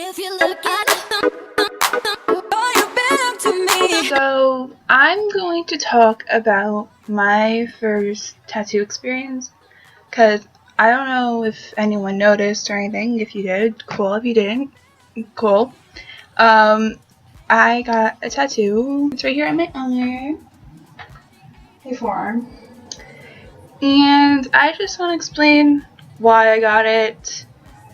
If you look at all you've been to me. So I'm going to talk about my first tattoo experience, because I don't know if anyone noticed or anything. If you did, cool. If you didn't, cool. I got a tattoo. It's right here on my arm, my forearm. And I just want to explain why I got it.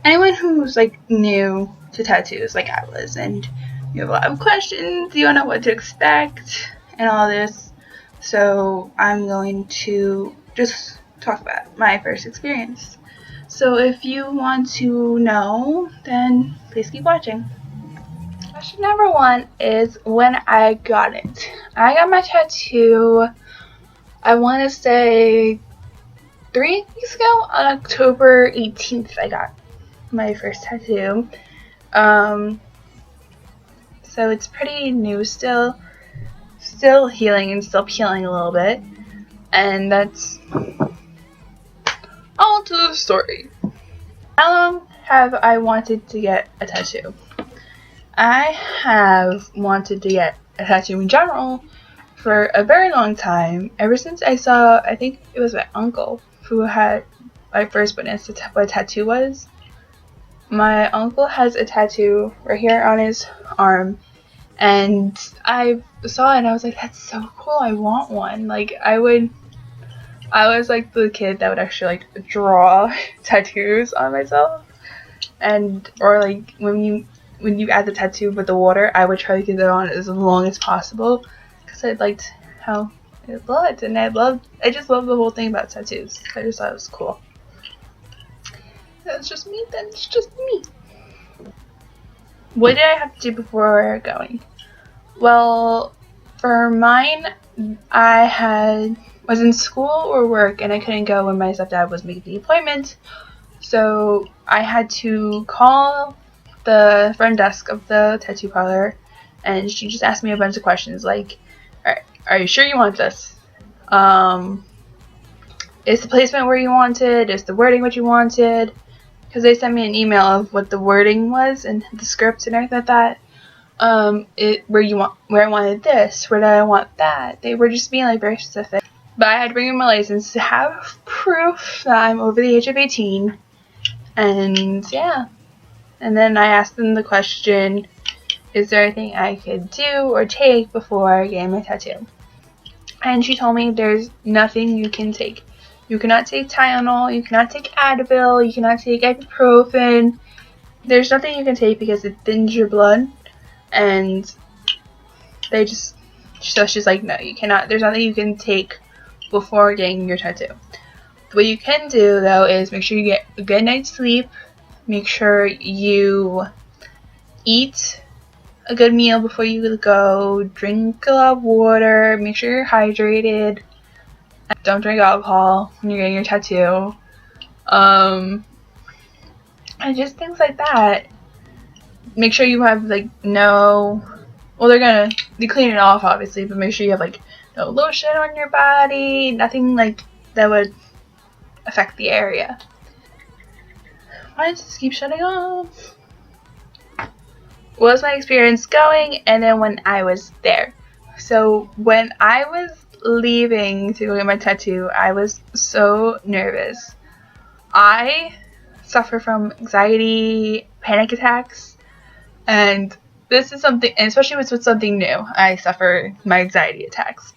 Anyone who's like new to tattoos, like I was, and you have a lot of questions, you don't know what to expect, and all this. So I'm going to just talk about my first experience. So if you want to know, then please keep watching. Question number 1 is when I got it. I got my tattoo, I want to say 3 weeks ago. On October 18th I got my first tattoo. So it's pretty new still healing and still peeling a little bit, and that's all to the story. How long have I wanted to get a tattoo? I have wanted to get a tattoo in general for a very long time, ever since I saw, I think it was my uncle who had my first witness to what a tattoo was. My uncle has a tattoo right here on his arm, and I saw it and I was like, that's so cool, I want one. Like, I was like the kid that would actually like draw tattoos on myself, and or like when you add the tattoo with the water, I would try to get it on as long as possible because I liked how it looked, and I just love the whole thing about tattoos. I just thought it was cool. That's just me. That's just me. What did I have to do before going? Well, for mine, I was in school or work, and I couldn't go when my stepdad was making the appointment. So I had to call the front desk of the tattoo parlor, and she just asked me a bunch of questions like, are you sure you want this? Is the placement where you wanted? Is the wording what you wanted? Because they sent me an email of what the wording was and the script and everything like that. Where I wanted this, where did I want that. They were just being like very specific. But I had to bring in my license to have proof that I'm over the age of 18. And yeah. And then I asked them the question, is there anything I could do or take before getting my tattoo? And she told me there's nothing you can take. You cannot take Tylenol, you cannot take Advil, you cannot take ibuprofen. There's nothing you can take because it thins your blood. And so she's like, no, you cannot, there's nothing you can take before getting your tattoo. What you can do, though, is make sure you get a good night's sleep, make sure you eat a good meal before you go, drink a lot of water, make sure you're hydrated, don't drink alcohol when you're getting your tattoo, and just things like that. Make sure you have like they clean it off obviously, but make sure you have like no lotion on your body, nothing like that would affect the area. Why does this keep shutting off? What was my experience going, and then when I was there? So when I was leaving to go get my tattoo, I was so nervous. I suffer from anxiety, panic attacks, and this is something, and especially with something new, I suffer my anxiety attacks.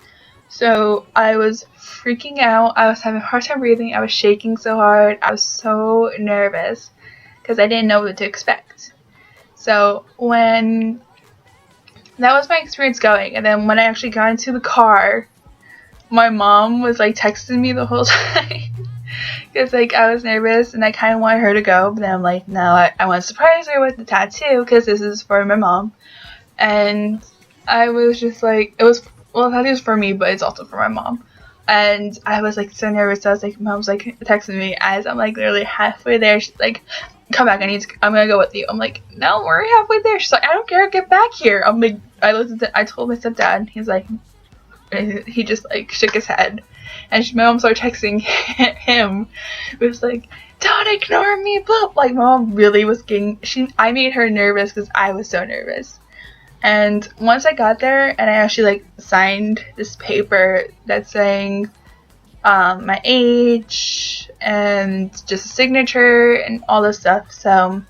So I was freaking out, I was having a hard time breathing, I was shaking so hard, I was so nervous because I didn't know what to expect. So when that was my experience going, and then when I actually got into the car, my mom was like texting me the whole time because like I was nervous and I kind of wanted her to go, but then I'm like, no, I want to surprise her with the tattoo because this is for my mom. And I was just like, the tattoo is for me, but it's also for my mom. And I was like so nervous. I was like, mom's like texting me as I'm like literally halfway there. She's like, come back, I'm gonna go with you. I'm like, no, we're halfway there. She's like, I don't care, get back here. I'm like, I told my stepdad. He's like, he just like shook his head, and my mom started texting him. It was like, don't ignore me, blah. Like, mom really was I made her nervous because I was so nervous. And once I got there and I actually like signed this paper that's saying my age and just a signature and all this stuff, so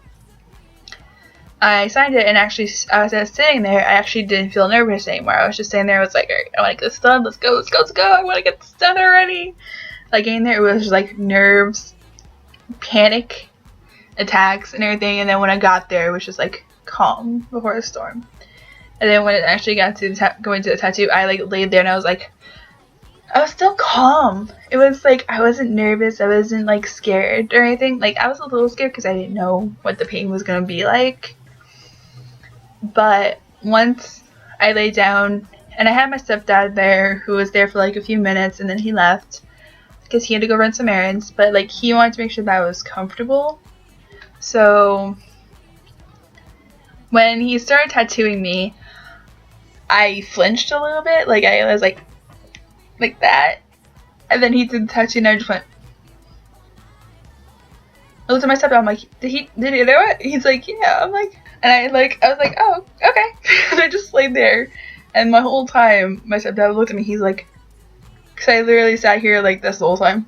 I signed it, and actually as I was sitting there, I actually didn't feel nervous anymore. I was just sitting there, I was like, alright, I want to get this done, let's go, I want to get this done already. Like, getting there, it was just like nerves, panic attacks and everything, and then when I got there, it was just like calm before the storm. And then when it actually got to going to the tattoo, I like laid there and I was still calm. It was like, I wasn't nervous, I wasn't like scared or anything. Like, I was a little scared because I didn't know what the pain was going to be like. But once I laid down, and I had my stepdad there, who was there for like a few minutes, and then he left because he had to go run some errands. But like, he wanted to make sure that I was comfortable. So when he started tattooing me, I flinched a little bit. Like, I was like that, and then he did the tattoo, and I just went. I looked at my stepdad. I'm like, did he do it? He's like, yeah. I'm like, and I was like, oh, okay. And I just laid there, and my whole time, my stepdad looked at me. He's like, because I literally sat here like this the whole time,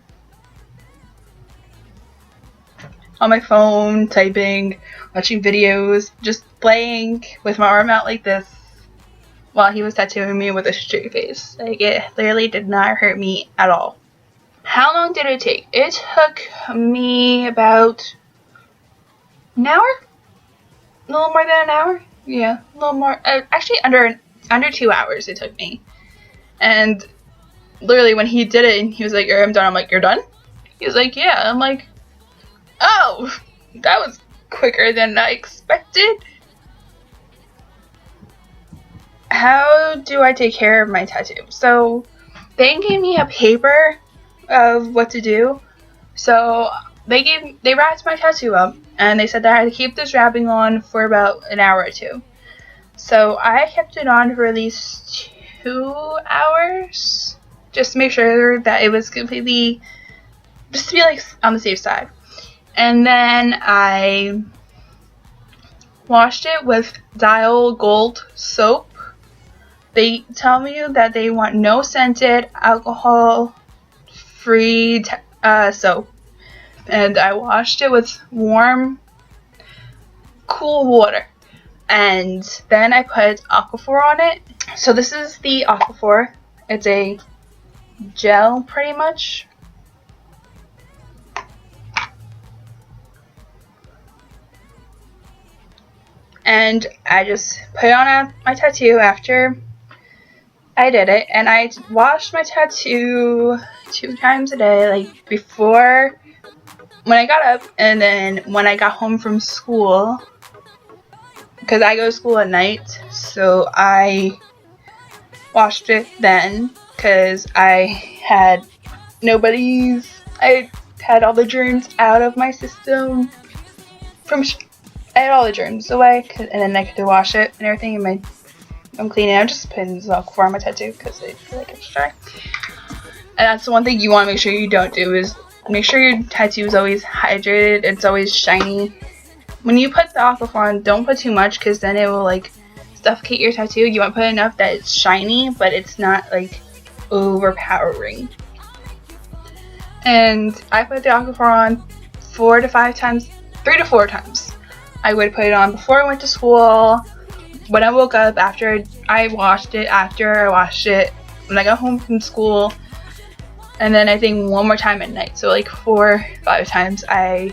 on my phone, typing, watching videos, just playing with my arm out like this, while he was tattooing me with a straight face. Like, it literally did not hurt me at all. How long did it take? It took me about an hour? A little more than an hour? Yeah, a little more. Actually, under 2 hours it took me. And literally when he did it and he was like, I'm done. I'm like, you're done? He was like, yeah. I'm like, oh, that was quicker than I expected. How do I take care of my tattoo? So they gave me a paper of what to do. So they wrapped my tattoo up, and they said that I had to keep this wrapping on for about an hour or two. So I kept it on for at least 2 hours, just to make sure that it was completely, just to be like on the safe side. And then I washed it with Dial Gold soap. They tell me that they want no scented, alcohol-free soap. And I washed it with warm, cool water. And then I put Aquaphor on it. So this is the Aquaphor. It's a gel, pretty much. And I just put it on my tattoo after I did it, and I washed my tattoo 2 times a day, like before, when I got up, and then when I got home from school, because I go to school at night, so I washed it then, because I had all the germs out of my system, I had all the germs away, and then I could wash it and everything, and I'm cleaning. I'm just putting this Aquaphor on my tattoo because I feel like it's dry. And that's the one thing you want to make sure you don't do, is make sure your tattoo is always hydrated. It's always shiny. When you put the Aquaphor on, don't put too much, because then it will like suffocate your tattoo. You want to put enough that it's shiny, but it's not like overpowering. And I put the Aquaphor on 4 to 5 times, 3 to 4 times. I would put it on before I went to school, when I woke up, after I washed it, when I got home from school, and then I think one more time at night. So like 4 or 5 times I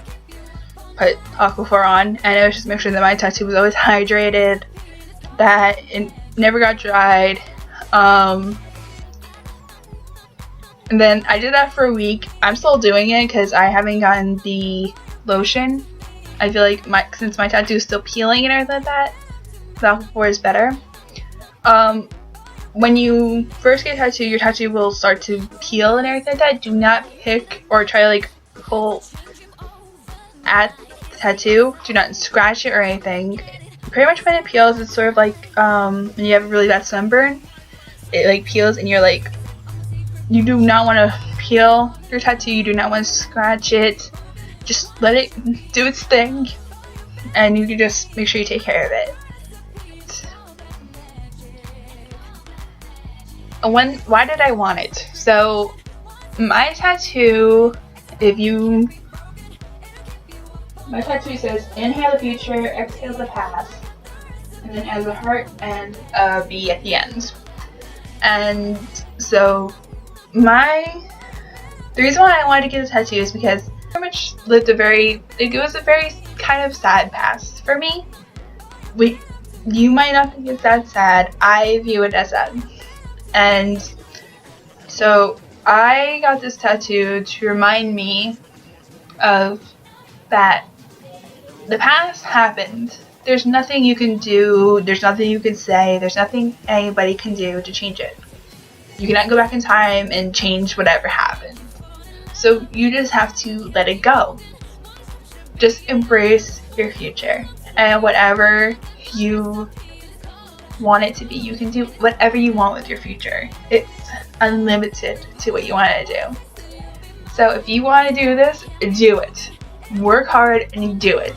put Aquaphor on, and it was just make sure that my tattoo was always hydrated, that it never got dried. And then I did that for a week. I'm still doing it because I haven't gotten the lotion. I feel like since my tattoo is still peeling and everything like that, the Aquaphor is better. When you first get a tattoo, your tattoo will start to peel and everything like that. Do not pick or try to like pull at the tattoo. Do not scratch it or anything. Pretty much when it peels, it's sort of like when you have a really bad sunburn. It like peels and you're like, you do not want to peel your tattoo. You do not want to scratch it. just let it do its thing, and you can just make sure you take care of it. Why did I want it? So my tattoo, my tattoo says inhale the future, exhale the past, and then has a heart and a B at the end. And so the reason why I wanted to get a tattoo is because I pretty much lived it was a very kind of sad past for me. You might not think it's that sad. I view it as sad. And so I got this tattoo to remind me of that the past happened. There's nothing you can do, there's nothing you can say, there's nothing anybody can do to change it. You cannot go back in time and change whatever happened. So you just have to let it go. Just embrace your future, and whatever you want it to be, you can do whatever you want with your future. It's unlimited to what you want to do. So if you want to do this, do it. Work hard and do it.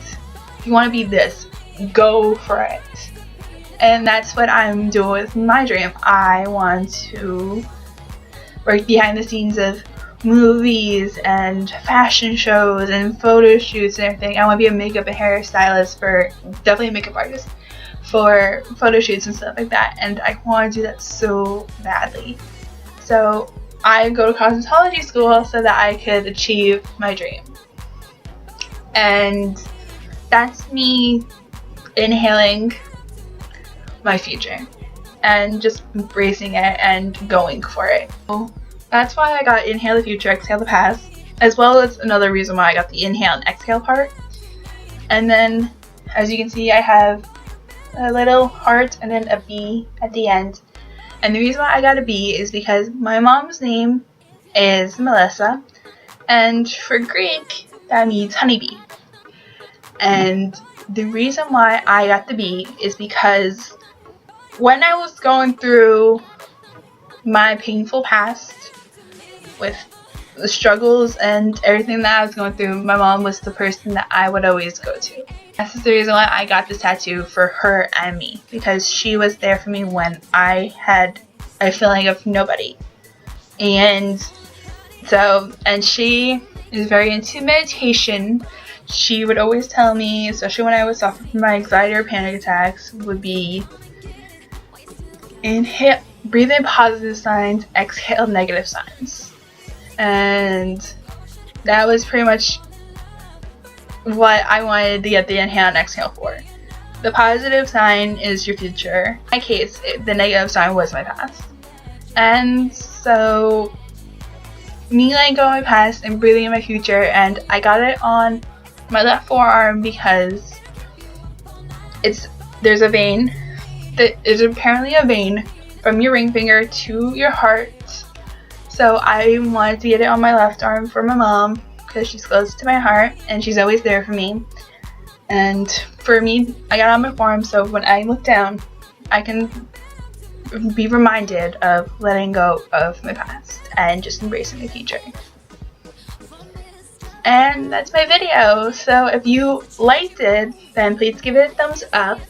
If you want to be this, go for it. And that's what I'm doing with my dream. I want to work behind the scenes of movies and fashion shows and photo shoots and everything. I want to be a makeup and hairstylist definitely a makeup artist for photo shoots and stuff like that, and I want to do that so badly. So I go to cosmetology school so that I could achieve my dream. And that's me inhaling my future and just embracing it and going for it. So that's why I got inhale the future, exhale the past, as well as another reason why I got the inhale and exhale part. And then, as you can see, I have a little heart and then a B at the end. And the reason why I got a B is because my mom's name is Melissa, and for Greek that means honeybee. And the reason why I got the B is because when I was going through my painful past with the struggles and everything that I was going through, my mom was the person that I would always go to. That's the reason why I got this tattoo for her and me, because she was there for me when I had a feeling of nobody. And she is very into meditation. She would always tell me, especially when I was suffering from my anxiety or panic attacks, would be inhale, breathe in positive signs, exhale negative signs. And that was pretty much what I wanted to get the inhale and exhale for. The positive sign is your future. In my case, the negative sign was my past. And so, me letting go of my past and breathing in my future, and I got it on my left forearm because there's a vein. There's apparently a vein from your ring finger to your heart. So I wanted to get it on my left arm for my mom because she's close to my heart and she's always there for me. And for me, I got it on my forearm so when I look down, I can be reminded of letting go of my past and just embracing the future. And that's my video. So if you liked it, then please give it a thumbs up.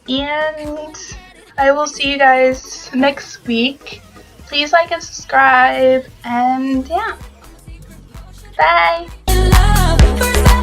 And I will see you guys next week. Please like and subscribe. And yeah. Bye. In love, first